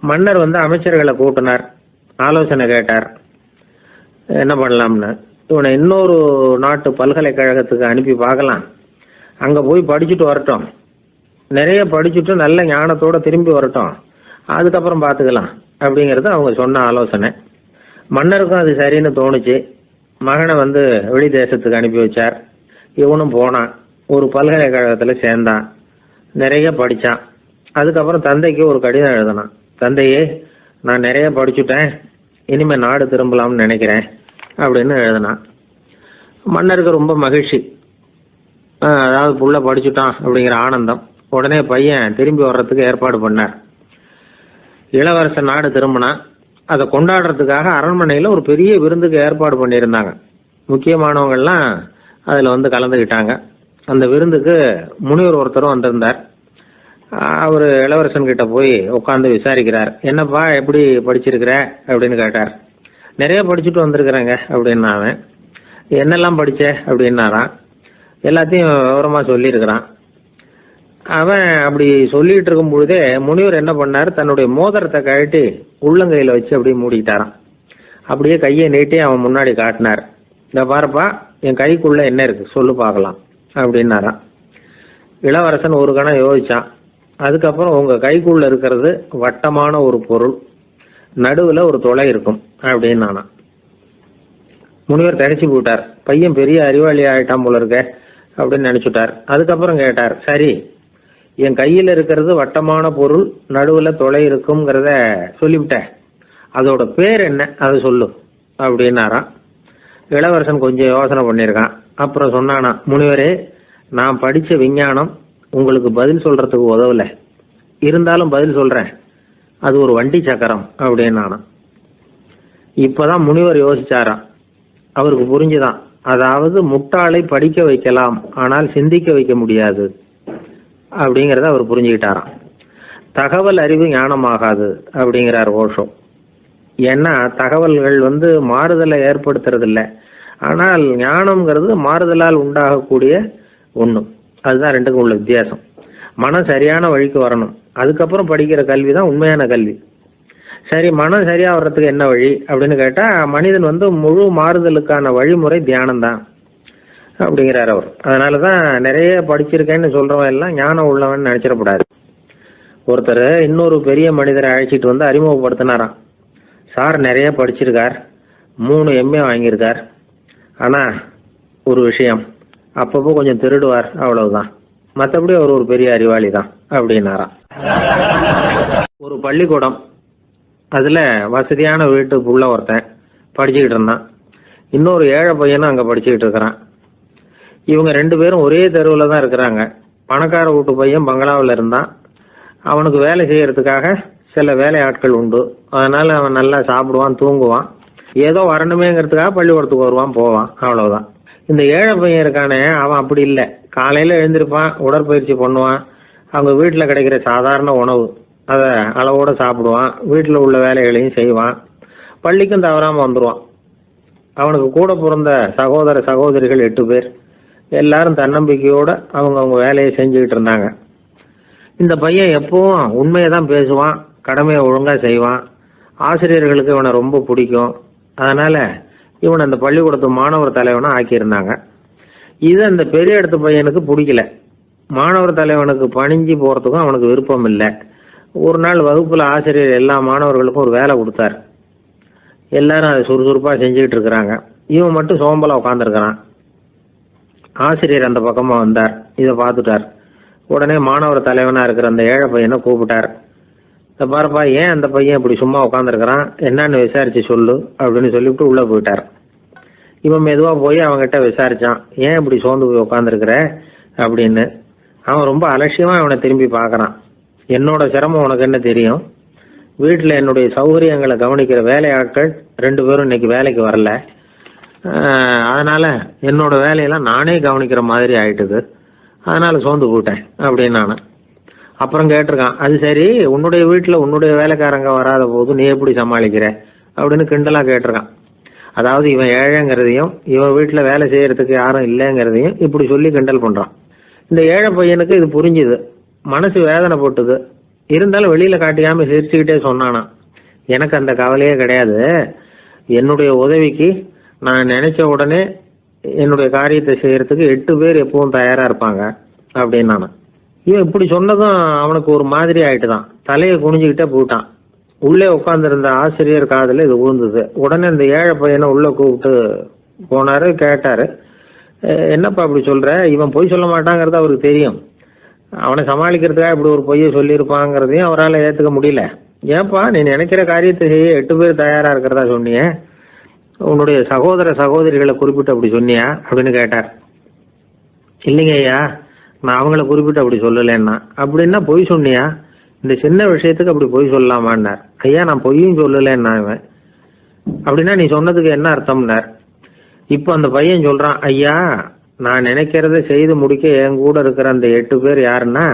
மன்னர் அமைச்சர்களை கூட்டினார், ஆலோசனை கேட்டார் என்ன பண்ணலாம்னு. இவனை இன்னொரு நாட்டு பல்கலைக்கழகத்துக்கு அனுப்பி பார்க்கலாம், அங்க போய் படிச்சுட்டு வரட்டும், நிறைய படிச்சுட்டு நல்ல ஞானத்தோட திரும்பி வரட்டும், அதுக்கப்புறம் பார்த்துக்கலாம் அப்படிங்கிறது அவங்க சொன்ன ஆலோசனை. மன்னருக்கும் அது சரின்னு தோணுச்சு. மகனை வெளி தேசத்துக்கு அனுப்பி வச்சார். இவனும் போனான், ஒரு பல்கலைக்கழகத்துல சேர்ந்தான், நிறைய படிச்சான். அதுக்கப்புறம் தந்தைக்கு ஒரு கடிதம் எழுதினான். தந்தையே, நான் நிறைய படிச்சுட்டேன், இனிமே நாடு திரும்பலாம்னு நினைக்கிறேன் அப்படின்னு எழுதினான். மன்னருக்கு ரொம்ப மகிழ்ச்சி. அதாவது புள்ள படிச்சுட்டான் அப்படிங்கிற ஆனந்தம். உடனே பையன் திரும்பி வர்றதுக்கு ஏற்பாடு பண்ணார். இளவரசன் நாடு திரும்பினான். அதை கொண்டாடுறதுக்காக அரண்மனையில் ஒரு பெரிய விருந்துக்கு ஏற்பாடு பண்ணியிருந்தாங்க. முக்கியமானவங்கள்லாம் அதில் கலந்துக்கிட்டாங்க. அந்த விருந்துக்கு முனிவர் ஒருத்தரும் வந்திருந்தார். அவர் இளவரசன் கிட்ட போய் உட்காந்து விசாரிக்கிறார். என்னப்பா எப்படி படிச்சிருக்கிற அப்படின்னு கேட்டார். நிறைய படிச்சுட்டு வந்திருக்கிறேங்க அப்படின்னா அவன். என்னெல்லாம் படிச்ச அப்படின்னாரான். எல்லாத்தையும் விவரமா சொல்லியிருக்கிறான். அவன் அப்படி சொல்லிட்டு இருக்கும் பொழுதே முனிவர் என்ன பண்ணார், தன்னுடைய மோதிரத்தை கழட்டி உள்ளங்கையில வச்சு அப்படியே மூடிக்கிட்டாரான். அப்படியே கையை நீட்டி அவன் முன்னாடி காட்டினார். இந்த பாருப்பா, என் கைக்குள்ள என்ன இருக்கு சொல்லு பார்க்கலாம் அப்படின்னாரான். இளவரசன் ஒரு கணம் யோசிச்சான். அதுக்கப்புறம் உங்க கைக்குள்ள இருக்கிறது வட்டமான ஒரு பொருள், நடுவுல ஒரு துளை இருக்கும் அப்படின்னு நானா. முனிவர் தரிச்சு போட்டார். பையன் பெரிய அறிவாளி ஆயிட்டான் போல இருக்க அப்படின்னு நினைச்சுட்டார். அதுக்கப்புறம் கேட்டார், சரி என் கையில இருக்கிறது வட்டமான பொருள், நடுவுல துளை இருக்குங்கிறத சொல்லிவிட்டேன், அதோட பேர் என்ன அதை சொல்லு அப்படின்னாராம். இளவரசன் கொஞ்சம் யோசனை பண்ணியிருக்கான். அப்புறம் சொன்னானா, முனிவரே நான் படிச்ச விஞ்ஞானம் உங்களுக்கு பதில் சொல்றதுக்கு உதவல, இருந்தாலும் பதில் சொல்றேன். அது ஒரு வண்டி சக்கரம் அப்படின்னு நானும். இப்பதான் முனிவர் யோசிச்சாராம். அவருக்கு புரிஞ்சுதான், அதாவது முட்டாளை படிக்க வைக்கலாம், ஆனால் சிந்திக்க வைக்க முடியாது அப்படிங்கிறத அவர் புரிஞ்சுக்கிட்டாராம். தகவல் அறிவு ஞானமாகாது அப்படிங்கிறார் ஓஷோ. ஏன்னா தகவல்கள் மாறுதலை ஏற்படுத்துறது இல்லை, ஆனால் ஞானம்ங்கிறது மாறுதலால் உண்டாகக்கூடிய ஒன்று. அதுதான் ரெண்டுக்கும் உள்ள வித்தியாசம். மனம் சரியான வழிக்கு வரணும், அதுக்கப்புறம் படிக்கிற கல்வி தான் உண்மையான கல்வி. சரி, மனம் சரியா வர்றதுக்கு என்ன வழி அப்படின்னு கேட்டா, மனிதன் முழு மாறுதலுக்கான வழிமுறை தியானம் தான் அப்படிங்கிறார் அவர். அதனாலதான் நிறைய படிச்சிருக்கேன்னு சொல்றவன் எல்லாம் ஞானம் உள்ளவன் நினைச்சிடக்கூடாது. ஒருத்தர் இன்னொரு பெரிய மனிதரை அழைச்சிட்டு அறிமுகப்படுத்தினாராம். சார் நிறைய படிச்சிருக்கார், 3 MA வாங்கியிருக்கார், ஆனா ஒரு விஷயம், அப்பப்போ கொஞ்சம் திருடுவார், அவ்வளவுதான், மற்றபடி அவர் ஒரு பெரிய அறிவாளி தான் அப்படின்னாராம். ஒரு பள்ளிக்கூடம், அதுல வசதியான வீட்டுக்குள்ள ஒருத்தன் படிச்சுக்கிட்டு இருந்தான், இன்னொரு ஏழை பையனும் அங்க படிச்சுக்கிட்டு இருக்கிறான். இவங்க 2 பேரும் ஒரே தெருவில் தான் இருக்கிறாங்க. பணக்கார வீட்டு பையன் பங்களாவில் இருந்தான். அவனுக்கு வேலை செய்யறதுக்காக சில வேலை ஆட்கள் உண்டு. அதனால அவன் நல்லா சாப்பிடுவான், தூங்குவான், ஏதோ வரணுமேங்கிறதுக்காக பள்ளிக்கூடத்துக்கு வருவான், போவான், அவ்வளவுதான். இந்த ஏழை பையன் இருக்கானே, அவன் அப்படி இல்லை. காலையில எழுந்திருப்பான், உடற்பயிற்சி பண்ணுவான், அவங்க வீட்டில் கிடைக்கிற சாதாரண உணவு அதை அளவோட சாப்பிடுவான், வீட்டில் உள்ள வேலைகளையும் செய்வான், பள்ளிக்கும் தவறாம வந்துடுவான். அவனுக்கு கூட பிறந்த சகோதர சகோதரிகள் 8 பேர். எல்லாரும் தன்னம்பிக்கையோட அவங்க வேலையை செஞ்சுக்கிட்டு இருந்தாங்க. இந்த பையன் எப்பவும் உண்மையை தான் பேசுவான், கடமையை ஒழுங்கா செய்வான், ஆசிரியர்களுக்கு இவனை ரொம்ப பிடிக்கும். அதனால இவனை அந்த பள்ளிக்கூடத்து மாணவர் தலைவனா ஆக்கியிருந்தாங்க. இது அந்த பெரிய இடத்து பையனுக்கு பிடிக்கல. மாணவர் தலைவனுக்கு பணிஞ்சு போறதுக்கும் அவனுக்கு விருப்பம் இல்லை. ஒரு நாள் வகுப்புல ஆசிரியர் எல்லா மாணவர்களுக்கும் ஒரு வேலை கொடுத்தார். எல்லாரும் அதை சுறுசுறுப்பா செஞ்சுக்கிட்டு இருக்கிறாங்க. இவன் மட்டும் சோம்பலா உட்காந்துருக்கிறான். ஆசிரியர் அந்த பக்கமா வந்தார், இதை பார்த்துட்டார். உடனே மாணவர் தலைவனா இருக்கிற அந்த ஏழை பையனை கூப்பிட்டார். இதை பாருப்பா, ஏன் அந்த பையன் இப்படி சும்மா உட்காந்துருக்கிறான், என்னன்னு விசாரிச்சு சொல்லு அப்படின்னு சொல்லிவிட்டு உள்ள போயிட்டார். இவன் மெதுவா போய் அவன்கிட்ட விசாரிச்சான், ஏன் இப்படி சோர்ந்து போய் உட்காந்துருக்கிற அப்படின்னு. அவன் ரொம்ப அலட்சியமா அவனை திரும்பி பார்க்கறான். என்னோட சிரமம் உனக்கு என்ன தெரியும், வீட்டில் என்னுடைய சௌகரியங்களை கவனிக்கிற வேலையாட்கள் 2 பேரும் இன்னைக்கு வேலைக்கு வரல, அதனால என்னோட வேலையெல்லாம் நானே கவனிக்கிற மாதிரி ஆயிட்டுது, அதனால சோர்ந்து போயிட்டேன் அப்படின்னு நான். அப்புறம் கேட்டிருக்கான், அது சரி, உன்னுடைய வீட்டில் உன்னுடைய வேலைக்காரங்க வராத போது நீ எப்படி சமாளிக்கிற அப்படின்னு கிண்டலா கேட்டிருக்கான். அதாவது இவன் ஏழைங்கிறதையும் இவன் வீட்டில் வேலை செய்யறதுக்கு யாரும் இல்லைங்கிறதையும் இப்படி சொல்லி கிண்டல் பண்றான். இந்த ஏழை பையனுக்கு இது புரிஞ்சுது, மனசு வேதனை போட்டுது. இருந்தாலும் வெளியில காட்டியாம சிரிச்சுக்கிட்டே சொன்னானா, எனக்கு அந்த கவலையே கிடையாது, என்னுடைய உதவிக்கு நான் நினைச்ச உடனே என்னுடைய காரியத்தை செய்யறதுக்கு 8 பேர் எப்பவும் தயாரா இருப்பாங்க அப்படின்னு நானு. இவன் இப்படி சொன்னதும் அவனுக்கு ஒரு மாதிரி ஆயிட்டுதான், தலையை குனிஞ்சுக்கிட்டே போயிட்டான். உள்ளே உட்காந்துருந்த ஆசிரியர் காதுல இது விழுந்தது. உடனே இந்த ஏழை பையனை உள்ள கூப்பிட்டு போனாரு, கேட்டாரு, என்னப்பா இப்படி சொல்ற, இவன் பொய் சொல்ல மாட்டாங்கிறது அவருக்கு தெரியும், அவனை சமாளிக்கிறதுக்காக இப்படி ஒரு பொய்யை சொல்லியிருப்பாங்கிறதையும் அவரால் ஏற்றுக்க முடியல. ஏன்பா நீ நினைக்கிற காரியத்தை செய்ய 8 பேர் தயாரா இருக்கிறதா சொன்னிய, உன்னுடைய சகோதர சகோதரிகளை குறிப்பிட்டு அப்படி சொன்னியா அப்படின்னு கேட்டார். இல்லைங்க ஐயா, நான் அவங்கள குறிப்பிட்டு அப்படி சொல்லலைன்னா. அப்படின்னா பொய் சொன்னியா, இந்த சின்ன விஷயத்துக்கு அப்படி பொய் சொல்லலாமான்னார். ஐயா நான் பொய்யும் சொல்லலைன்னா. இவன் அப்படின்னா நீ சொன்னதுக்கு என்ன அர்த்தம்னார். இப்போ அந்த பையன் சொல்றான், ஐயா நான் நினைக்கிறத செய்து முடிக்க என் கூட இருக்கிற அந்த 8 பேர் யாருன்னா,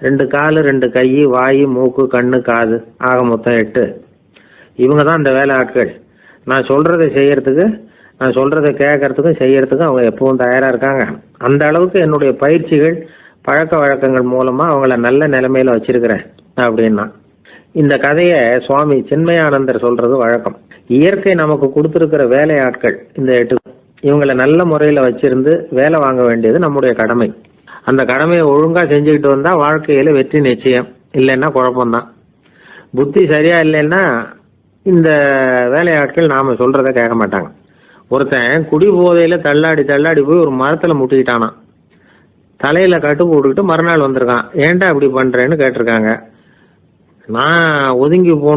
2 காலு 2 கை, வாய், மூக்கு, கண்ணு, காது, ஆக மொத்தம் 8. இவங்க தான் இந்த வேலை ஆட்கள். நான் சொல்றதை செய்யறதுக்கு, நான் சொல்றதை கேட்கறதுக்கும் செய்யறதுக்கும் அவங்க எப்பவும் தயாரா இருக்காங்க. அந்த அளவுக்கு என்னுடைய பயிற்சிகள் பழக்க வழக்கங்கள் மூலமா அவங்கள நல்ல நிலைமையில வச்சிருக்கிறேன் அப்படின்னா. இந்த கதையை சுவாமி சின்மயானந்தர் சொல்றது வழக்கம். இயற்கை நமக்கு கொடுத்திருக்கிற வேலையாட்கள் இந்த 8, இவங்களை நல்ல முறையில வச்சிருந்து வேலை வாங்க வேண்டியது நம்முடைய கடமை. அந்த கடமையை ஒழுங்கா செஞ்சுக்கிட்டு வந்தா வாழ்க்கையில வெற்றி நிச்சயம், இல்லைன்னா குழப்பம்தான். புத்தி சரியா இல்லைன்னா இந்த வேலையாட்கள் நாம சொல்றதை கேட்க மாட்டாங்க. ஒருத்தன் குடி போதையில தள்ளாடி தள்ளாடி போய் ஒரு மரத்துல முட்டிக்கிட்டானான். தலையில கட்டு போட்டுக்கிட்டு மறுநாள் வந்திருக்கான். ஏன்டா இப்படி பண்றேன்னு கேட்டிருக்காங்க. நான் ஒதுங்கி போன